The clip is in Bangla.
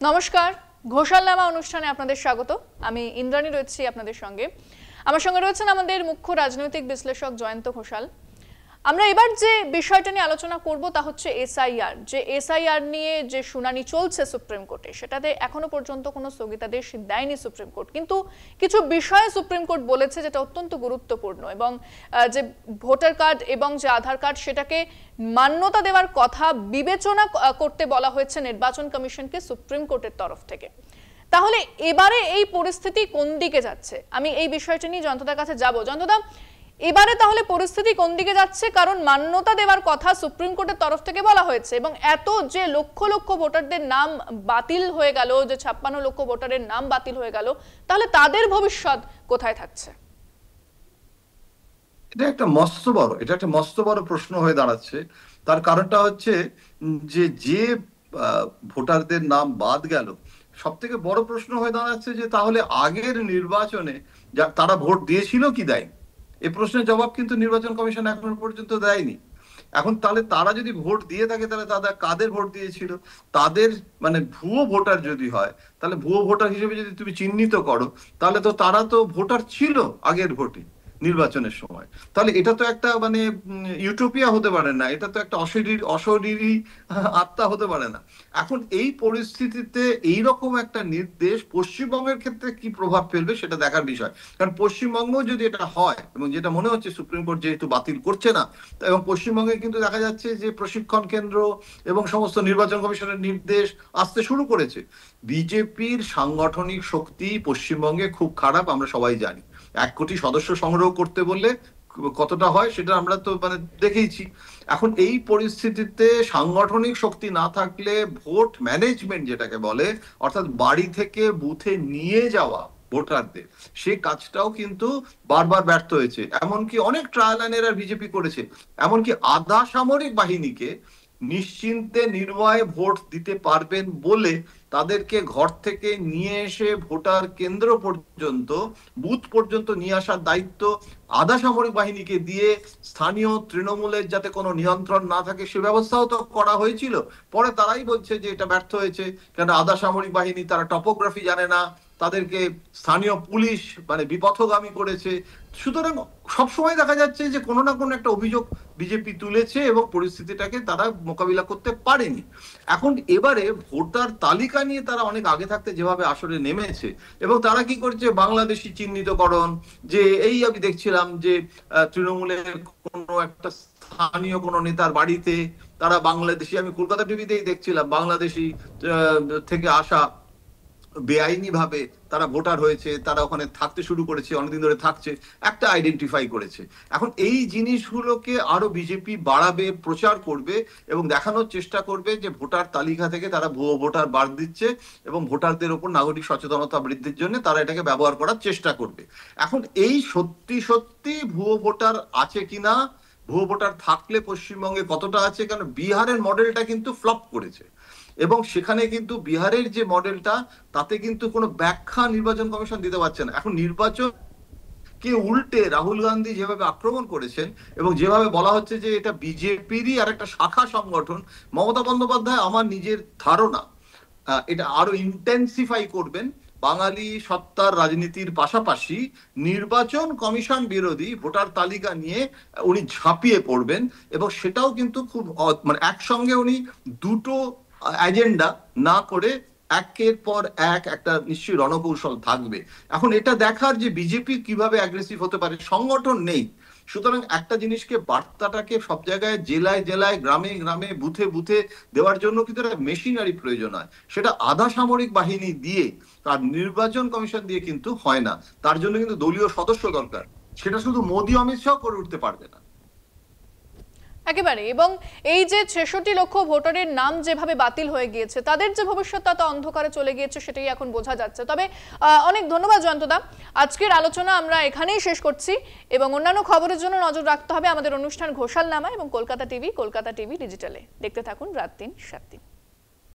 নমস্কার, ঘোষালনামা অনুষ্ঠানে আপনাদের স্বাগত। আমি ইন্দ্রাণী রয়েছি আপনাদের সঙ্গে। আমার সঙ্গে রয়েছেন আমাদের মুখ্য রাজনৈতিক বিশ্লেষক জয়ন্ত ঘোষাল। আমরা এবার যে বিষয়টা নিয়ে আলোচনা করব তা হচ্ছে এসআইআর। যে এসআইআর নিয়ে যে শুনানি চলছে সুপ্রিম কোর্টে, সেটাতে এখনো পর্যন্ত কোনো স্থগিতাদেশ দেয়নি সুপ্রিম কোর্ট, কিন্তু কিছু বিষয়ে সুপ্রিম কোর্ট বলেছে যেটা অত্যন্ত গুরুত্বপূর্ণ। এবং যে ভোটার কার্ড এবং যে আধার কার্ড, সেটাকে মান্যতা দেওয়ার কথা বিবেচনা করতে বলা হয়েছে নির্বাচন কমিশনকে সুপ্রিম কোর্টের তরফ থেকে। তাহলে এবারে এই পরিস্থিতি কোন দিকে যাচ্ছে, আমি এই বিষয়টা নিয়ে জয়ন্তদার কাছে যাব। জয়ন্তদা, এবারে তাহলে পরিস্থিতি কোন দিকে যাচ্ছে? কারণ মান্যতা দেওয়ার কথা সুপ্রিম কোর্টের তরফ থেকে বলা হয়েছে, এবং এত যে লক্ষ লক্ষ ভোটারদের নাম বাতিল হয়ে গেল, যে 56 লক্ষ ভোটারের নাম বাতিল হয়ে গেল, তাহলে তাদের ভবিষ্যৎ কোথায় থাকছে? এটা একটা মস্ত বড় প্রশ্ন হয়ে দাঁড়াচ্ছে। তার কারণটা হচ্ছে যে ভোটারদের নাম বাদ গেল, সব থেকে বড় প্রশ্ন হয়ে দাঁড়াচ্ছে যে তাহলে আগের নির্বাচনে তারা ভোট দিয়েছিল কি দেয়নি, এই প্রশ্নের জবাব কিন্তু নির্বাচন কমিশন এখনো পর্যন্ত দেয়নি। এখন তাহলে তারা যদি ভোট দিয়ে থাকে, তাহলে তারা কাদের ভোট দিয়েছিল, তাদের মানে ভুয়ো ভোটার যদি হয়, তাহলে ভুয়ো ভোটার হিসেবে যদি তুমি চিহ্নিত করো, তাহলে তো তারা তো ভোটার ছিল আগের ভোটে নির্বাচনের সময়। তাহলে এটা তো একটা মানে ইউটোপিয়া হতে পারে না, এটা তো একটা অশরীরী আত্মা হতে পারে না। এখন এই পরিস্থিতিতে এইরকম একটা নির্দেশ পশ্চিমবঙ্গের ক্ষেত্রে কি প্রভাব ফেলবে সেটা দেখার বিষয়। কারণ পশ্চিমবঙ্গ যদি এটা হয়, এবং যেটা মনে হচ্ছে সুপ্রিম কোর্ট যেহেতু বাতিল করছে না, এবং পশ্চিমবঙ্গে কিন্তু দেখা যাচ্ছে যে প্রশিক্ষণ কেন্দ্র এবং সমস্ত নির্বাচন কমিশনের নির্দেশ আসতে শুরু করেছে। বিজেপির সাংগঠনিক শক্তি পশ্চিমবঙ্গে খুব খারাপ, আমরা সবাই জানি। 1 কোটি সদস্য সংগ্রহ করতে বললে কতটা হয় সেটা আমরা তো মানে দেখেইছি। এখন এই পরিস্থিতিতে সাংগঠনিক শক্তি না থাকলে ভোট ম্যানেজমেন্ট যেটাকে বলে, অর্থাৎ বাড়ি থেকে বুথে নিয়ে যাওয়া ভোটারদের, সেই কাজটাও কিন্তু বারবার ব্যর্থ হয়েছে। এমনকি অনেক ট্রায়াল অ্যান্ড এরর বিজেপি করেছে, এমনকি আধা সামরিক বাহিনীকে নিশ্চিন্তে নির্ভয়ে ভোট দিতে পারবেন বলে তাদেরকে ঘর থেকে নিয়ে এসে ভোটার কেন্দ্র পর্যন্ত, বুথ পর্যন্ত নিয়ে আসার দায়িত্ব আধা সামরিক বাহিনীকে দিয়ে স্থানীয় তৃণমূলের যাতে কোনো নিয়ন্ত্রণ না থাকে সে ব্যবস্থাও তো করা হয়েছিল। পরে তারাই বলছে যে এটা ব্যর্থ হয়েছে, কেন আধা সামরিক বাহিনী তারা টপোগ্রাফি জানে না, তাদেরকে স্থানীয় পুলিশ মানে বিপথগামী করেছে। সুতরাং সবসময় দেখা যাচ্ছে যে কোনো না কোনো একটা অভিযোগ বিজেপি তুলেছে এবং পরিস্থিতিটাকে তারা মোকাবিলা করতে পারেনি। এখন এবারে ভোটার তালিকা নিয়ে তারা অনেক আগে থাকতে যেভাবে আসলে নেমেছে, এবং তারা কি করছে বাংলাদেশি চিহ্নিতকরণ, যে এই আমি দেখছিলাম যে তৃণমূলের কোনো একটা স্থানীয় কোনো নেতার বাড়িতে তারা বাংলাদেশি, আমি কলকাতা টিভিতেই দেখছিলাম, বাংলাদেশি থেকে আসা বেআইনি ভাবে তারা ভোটার হয়েছে, তারা ওখানে থাকতে শুরু করেছে, অনেকদিন ধরে থাকছে, একটা আইডেন্টিফাই করেছে। এখন এই জিনিসগুলোকে আরো বিজেপি বাড়াবে, প্রচার করবে এবং দেখানোর চেষ্টা করবে যে ভোটার তালিকা থেকে তারা ভুয়ো ভোটার বাদ দিচ্ছে, এবং ভোটারদের উপর নাগরিক সচেতনতা বৃদ্ধির জন্য তারা এটাকে ব্যবহার করার চেষ্টা করবে। এখন এই সত্যি সত্যি ভুয়ো ভোটার আছে কিনা, ভুয়ো ভোটার থাকলে পশ্চিমবঙ্গে কতটা আছে, কারণ বিহারের মডেলটা কিন্তু ফ্লপ করেছে, এবং সেখানে কিন্তু বিহারের যে মডেলটা, তাতে কিন্তু কোনো ব্যাখ্যা নির্বাচন কমিশন দিতে পারছে না। এখন নির্বাচন কে উল্টে রাহুল গান্ধী যেভাবে আক্রমণ করেছেন, এবং যেভাবে বলা হচ্ছে যে এটা বিজেপিরই আর একটা শাখা সংগঠন, মমতা বন্দ্যোপাধ্যায় আমার নিজের ধারণা এটা আরো ইন্টেন্সিফাই করবেন। বাঙালি সত্তার রাজনীতির পাশাপাশি নির্বাচন কমিশন বিরোধী ভোটার তালিকা নিয়ে উনি ঝাঁপিয়ে পড়বেন, এবং সেটাও কিন্তু খুব মানে একসঙ্গে উনি দুটো এজেন্ডা না করে একের পর এক একটা নিশ্চয়ই রণকৌশল থাকবে। এখন এটা দেখার যে বিজেপি কিভাবে অ্যাগ্রেসিভ হতে পারে, সংগঠন নেই, সুতরাং একটা জিনিসকে বার্তাটাকে সব জায়গায় জেলায় জেলায় গ্রামে গ্রামে বুথে বুথে দেওয়ার জন্য কিন্তু একটা মেশিনারি প্রয়োজন হয়, সেটা আধা সামরিক বাহিনী দিয়ে তার নির্বাচন কমিশন দিয়ে কিন্তু হয় না। তার জন্য কিন্তু দলীয় সদস্য দরকার, সেটা শুধু মোদী অমিত শাহ করে উঠতে পারবে না একেবারে। এবং এই যে 66 লক্ষ ভোটারের নাম যেভাবে বাতিল হয়ে গিয়েছে, তাদের যে ভবিষ্যৎ তা তো অন্ধকারে চলে গিয়েছে, সেটাই এখন বোঝা যাচ্ছে। তবে অনেক ধন্যবাদ জয়ন্তদা। আজকের আলোচনা আমরা এখানেই শেষ করছি, এবং অন্যান্য খবরের জন্য নজর রাখতে হবে আমাদের অনুষ্ঠান ঘোষালনামা এবং কলকাতা টিভি ডিজিটালে। দেখতে থাকুন রাত ৩, ৭ দিন।